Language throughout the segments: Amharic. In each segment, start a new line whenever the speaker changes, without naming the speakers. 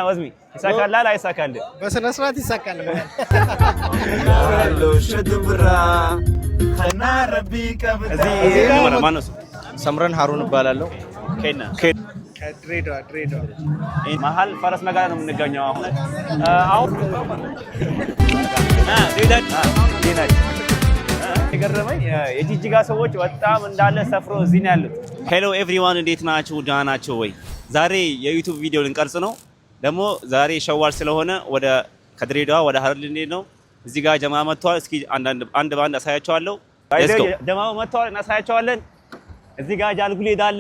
ወዝሚ ይሳካላል አይሳካል?
በስነ ስርዓት ይሳካል።
ያሎ ሸድብራ خنا ربي كبدا
እዚህ ማነው?
ሰምረን ሃሩን እባላለሁ።
ከና
ድሬዳዋ
መሀል ፈረስ መጋላ ነው የምንገኘው አሁን የገረመኝ የጂጂጋ ሰዎች በጣም እንዳለ ሰፍሮ እዚህ ነው ያሉት። ሄሎ ኤቭሪዋን እንዴት ናችሁ? ደህና ናችሁ ወይ? ዛሬ የዩቲዩብ ቪዲዮ ልንቀርጽ ነው። ደግሞ ዛሬ ሸዋል ስለሆነ ወደ ከድሬዳዋ ወደ ሀረር ልንሄድ ነው። እዚህ ጋር ጀማ መጥቷል። እስኪ አንድ ባንድ አሳያቸዋለሁ። ጀማው መጥቷል፣ እናሳያቸዋለን። እዚህ ጋር ጃልጉሌ ዳለ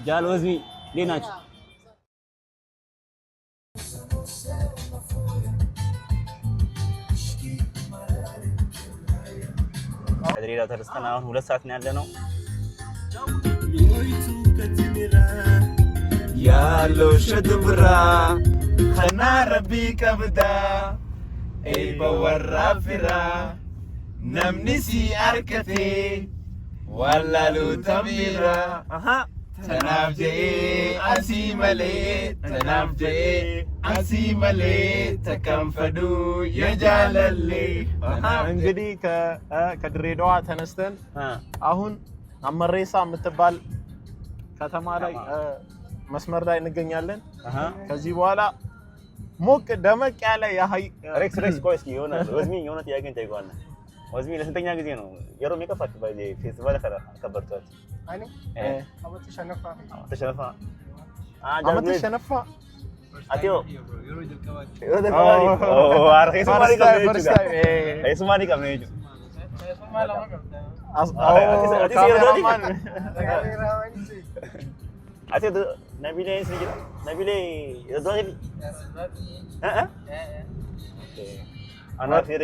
ጃል ወዝሚ እንዴት ናችሁ? ከድሬዳዋ ተነስተን አሁን 2 ሰዓት ነው ያለነው።
ያሎ ሸድብራ خنا ربي كبدا اي بورا فرا نمنسي اركتي ولا لو تبيرا تنافجي اسي ملي تكنفدو يجاللي
እንግዲህ ከድሬዳዋ ተነስተን አሁን አመሬሳ የምትባል ከተማ ላይ መስመር ላይ እንገኛለን። ከዚህ በኋላ ሞቅ ደመቅ ያለ
ሬክስ ቆይስ ይሆናል። ወዝሚ የሆነ ጥያቄ እንጠይቀዋለን። ወዝሚ ለስንተኛ ጊዜ ነው የሮም የከፋች ባይ ፌስቲቫል አከበርቷል?
አይኔ አመት ተሸነፋ
አመት ተሸነፋ አቲዮ ሱማኒ ቀመኝ ካሜራማን አቲ ነቢሌ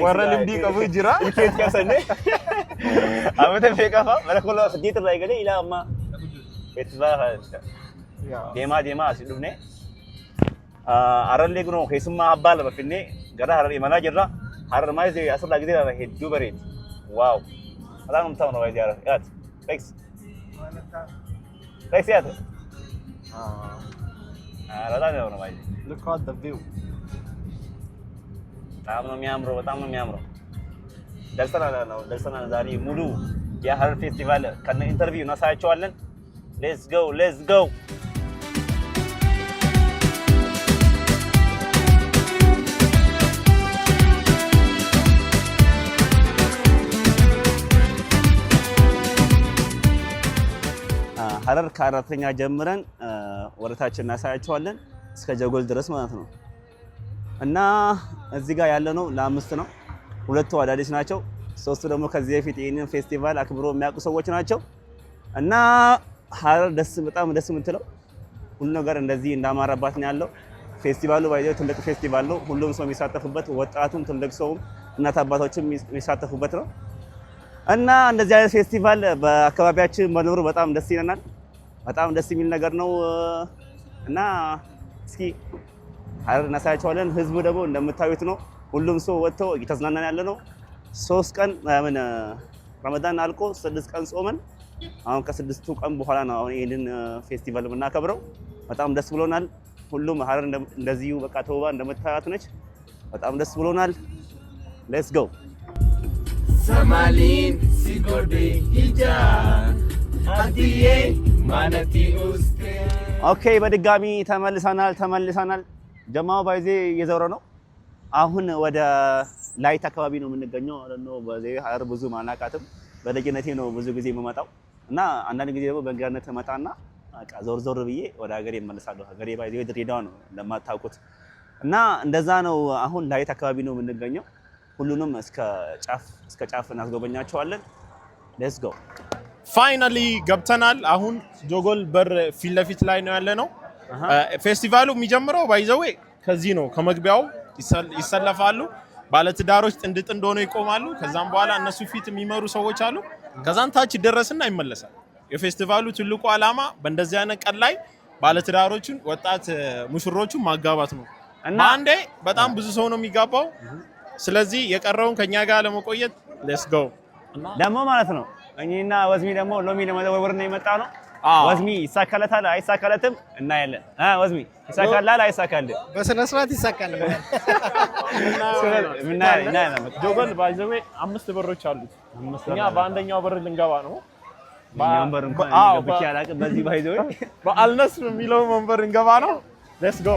warra limdii qabu jira
ilkeet qabsanne amata feqafa malakolo saddeet irraa eegale ila amma festivaala deemaa as dhufne arallee kunoo keessummaa abbaa lama finne gara harar imalaa jirra. harar maayis asirraa gideera hedduu bareedi. waaw alaan umtaa mana waayis yaara yaat thanks yaat አላላ ነው ማለት
look at the view
በጣም ነው የሚያምረው። ደርሰናል ዛሬ ሙሉ የሀረር ፌስቲቫል ከነ ኢንተርቪው እናሳያቸዋለን። ሌትስ ጎ ሀረር ከአራተኛ ጀምረን ወረታችን እናሳያቸዋለን እስከ ጀጎል ድረስ ማለት ነው። እና እዚህ ጋር ያለነው ለ5 ነው። 2 አዳዲስ ናቸው፣ 3 ደግሞ ከዚህ በፊት ይሄንን ፌስቲቫል አክብሮ የሚያውቁ ሰዎች ናቸው። እና ሀረር በጣም ደስ የምትለው ሁሉ ነገር እንደዚህ እንዳማረባት ነው ያለው። ፌስቲቫሉ ባይዘው ትልቅ ፌስቲቫል ነው። ሁሉም ሰው የሚሳተፍበት፣ ወጣቱም ትልቅ ሰውም እናት አባቶችም የሚሳተፉበት ነው። እና እንደዚህ አይነት ፌስቲቫል በአካባቢያችን መኖሩ በጣም ደስ ይለናል። በጣም ደስ የሚል ነገር ነው። እና እስኪ ሀረር እናሳያቸዋለን። ህዝቡ ደግሞ እንደምታዩት ነው። ሁሉም ሰው ወጥቶ እየተዝናናን ያለ ነው። 3 ቀን ረመዳን አልቆ 6 ቀን ጾመን አሁን ከ6ቱ ቀን በኋላ ነው አሁን ይሄንን ፌስቲቫል የምናከብረው። በጣም ደስ ብሎናል። ሁሉም ሀረር እንደዚሁ በቃ ተውባ እንደምታዩት ነች። በጣም ደስ ብሎናል። ሌትስ ጎ
ሰማሊን ሲጎዴ ሂጃ አዲዬ ማነቲ ውስጥ
ኦኬ፣ በድጋሚ ተመልሰናል። ጀማው ባይዜ እየዘወረ ነው። አሁን ወደ ላይት አካባቢ ነው የምንገኘው ማለት ነው። በዚህ ሀረር ብዙ ማናቃትም በልጅነቴ ነው ብዙ ጊዜ የምመጣው እና አንዳንድ ጊዜ ደግሞ በእንግድነት መጣና በቃ ዞር ብዬ ወደ ሀገሬ እመለሳለሁ። ሀገሬ ባይዜ ድሬዳዋ ነው ለማታውቁት እና እንደዛ ነው። አሁን ላይት አካባቢ ነው የምንገኘው። ሁሉንም እስከ ጫፍ እናስጎበኛቸዋለን። ሌትስ ጎ
ፋይናሊ ገብተናል። አሁን ጆጎል በር ፊት ለፊት ላይ ነው ያለነው። ፌስቲቫሉ የሚጀምረው ባይዘዌ ከዚህ ነው። ከመግቢያው ይሰለፋሉ። ባለትዳሮች ጥንድ ሆነው ይቆማሉ። ከዛም በኋላ እነሱ ፊት የሚመሩ ሰዎች አሉ። ከዛን ታች ይደረስና ይመለሳል። የፌስቲቫሉ ትልቁ ዓላማ በእንደዚህ አይነት ቀን ላይ ባለትዳሮችን ወጣት ሙሽሮቹን ማጋባት ነው። አንዴ በጣም ብዙ ሰው ነው የሚጋባው። ስለዚህ የቀረውን ከኛ ጋር ለመቆየት ሌትስ ጎ
ደግሞ ማለት ነው እኔና ወዝሚ ደግሞ ሎሚ ለመወርወር ነው የመጣ ነው። ወዝሚ ይሳካለታል አይሳካለትም እናያለን። ወዝሚ ይሳካላል አይሳካልም?
በስነ ስርዓት ይሳካል።
ጆጎል ባይዘዌ 5 በሮች አሉት። እኛ በአንደኛው በር ልንገባ ነው።
መንበር እንኳን ገብቼ አላውቅም። በዚህ ባይዘዌ
በአልነስር የሚለው መንበር እንገባ ነው። ሌትስ ጎ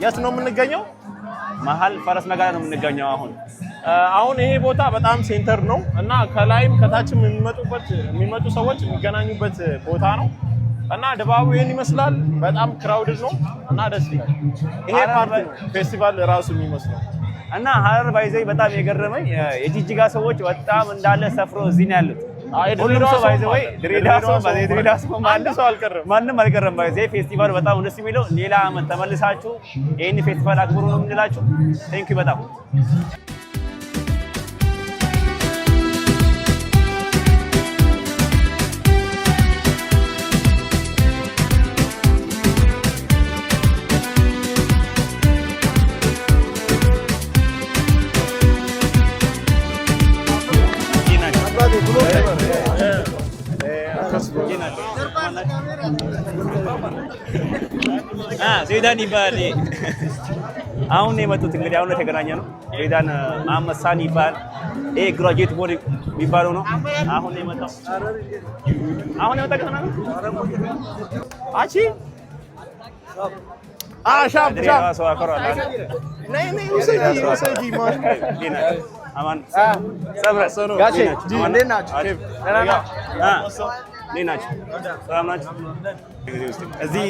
የት ነው የምንገኘው?
መሀል ፈረስ መጋላ ነው የምንገኘው።
አሁን ይሄ ቦታ በጣም ሴንተር ነው እና ከላይም ከታችም የሚመጡ ሰዎች የሚገናኙበት ቦታ ነው እና ድባቡ ይሄን ይመስላል። በጣም ክራውድድ ነው እና ደስ ይላል። ይሄ ፓርት ፌስቲቫል ራሱ የሚመስለው
እና ሀረር ባይዘይ በጣም የገረመኝ የጂጂጋ ሰዎች በጣም እንዳለ ሰፍሮ እዚህ ነው ያሉት። ሁሉም ሰው ባይዘይ ድሬዳዋ ማንም አልቀረም። ባይዘይ ፌስቲቫል በጣም ደስ የሚለው ሌላ አመት ተመልሳችሁ ይሄን ፌስቲቫል አክብሩ ነው የምንላችሁ። ቴንክ ዩ በጣም ዜዳን ይባል። አሁን የመጡት እንግዲህ አሁን የተገናኘ ነው። ዜዳን መሐመድ ሳኒ ይባል። ይሄ ግራጁዌት ቦዲ የሚባለው ነው። አሁን የመጣው ከተማ ነው። አቺ
ሻብ
ሰው አከራለ
ውሰጂ
አማን ሰብረ
ጋሼ
እንዴት ናችሁ?
ሰላም ናችሁ? እዚህ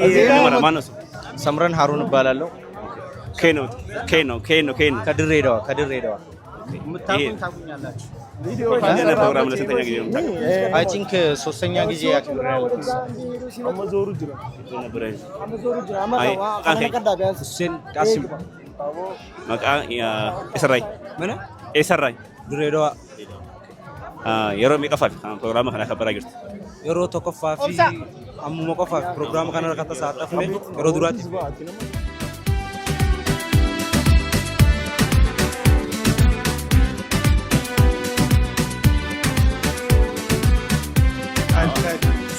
ማነው?
ሰምረን ሃሩን እባላለሁ።
ኬኖ
ከድሬዳዋ
የምታውቁኝ ታውቁኛላችሁ።
ፕሮግራም ለስንተኛ ጊዜ ነው?
አይ ቲንክ 3ኛ ጊዜ ያክብራለሁ። ሁሴን ቃሲም
መቃ ኤሰራይ
ድሬዳዋ
yeroo meeqa faafi prograama kana akka baraa jirtu?
yeroo tokkoffaa fi ammuma qofaaf prograama kana irratti saatafne yeroo duraatti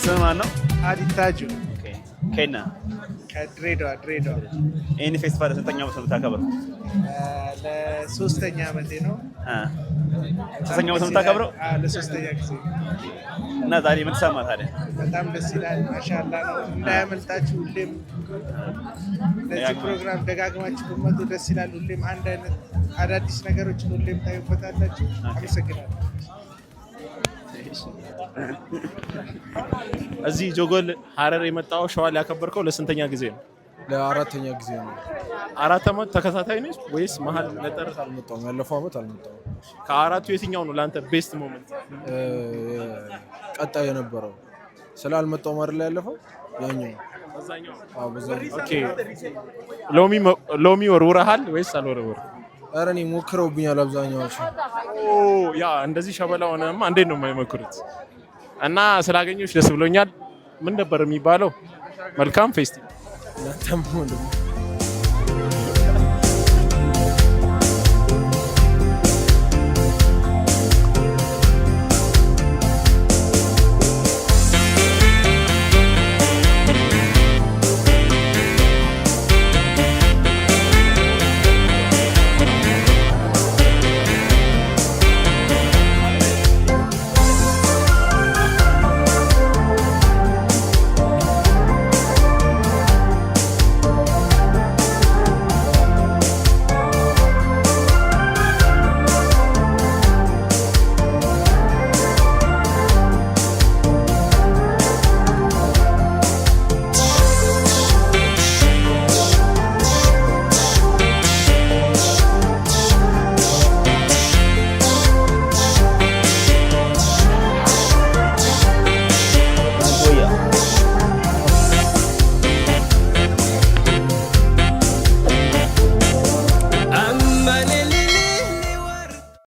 ስም ማን ነው?
አዲታጁ
ኬና
ከድሬዳዋ
ይህን ፌስቲቫል ለስንተኛ ዓመት ነው የምታከብረው?
ለ3ኛ ዓመቴ ነው።
3ኛ ዓመት ነው የምታከብረው?
ለ3ኛ ጊዜ
እና ዛሬ ምን ተሰማህ ታዲያ?
በጣም ደስ ይላል። ማሻአላ ነው። እንዳያመልጣችሁ። ሁሌም ለዚህ ፕሮግራም ደጋግማችሁ ብትመጡ ደስ ይላል። ሁሌም አንድ አይነት አዳዲስ ነገሮችን ሁሌም ታዩበታላችሁ። አመሰግናለሁ።
እዚህ ጆጎል ሀረር የመጣው ሸዋል ያከበርከው ለስንተኛ ጊዜ ነው?
ለ4ኛ ጊዜ ነው።
4 ዓመት ተከታታይ ነው ወይስ መሀል ነጠር?
አልመጣሁም። ያለፈው ዓመት አልመጣሁም።
ከአራቱ የትኛው ነው ለአንተ ቤስት ሞመንት?
ቀጣይ የነበረው ስላልመጣሁም አይደል ያለፈው ያኛው
አዛኛው።
በዛኛው።
ኦኬ ሎሚ ወርውረሃል ወይስ አልወረወርም?
ኧረ እኔ ሞክረውብኛል አብዛኛዎቹ።
ያ እንደዚህ ሸበላ ሆነማ እንዴት ነው የማይሞክሩት? እና ስላገኘሁሽ ደስ ብሎኛል። ምን ነበር የሚባለው? መልካም ፌስቲቫል።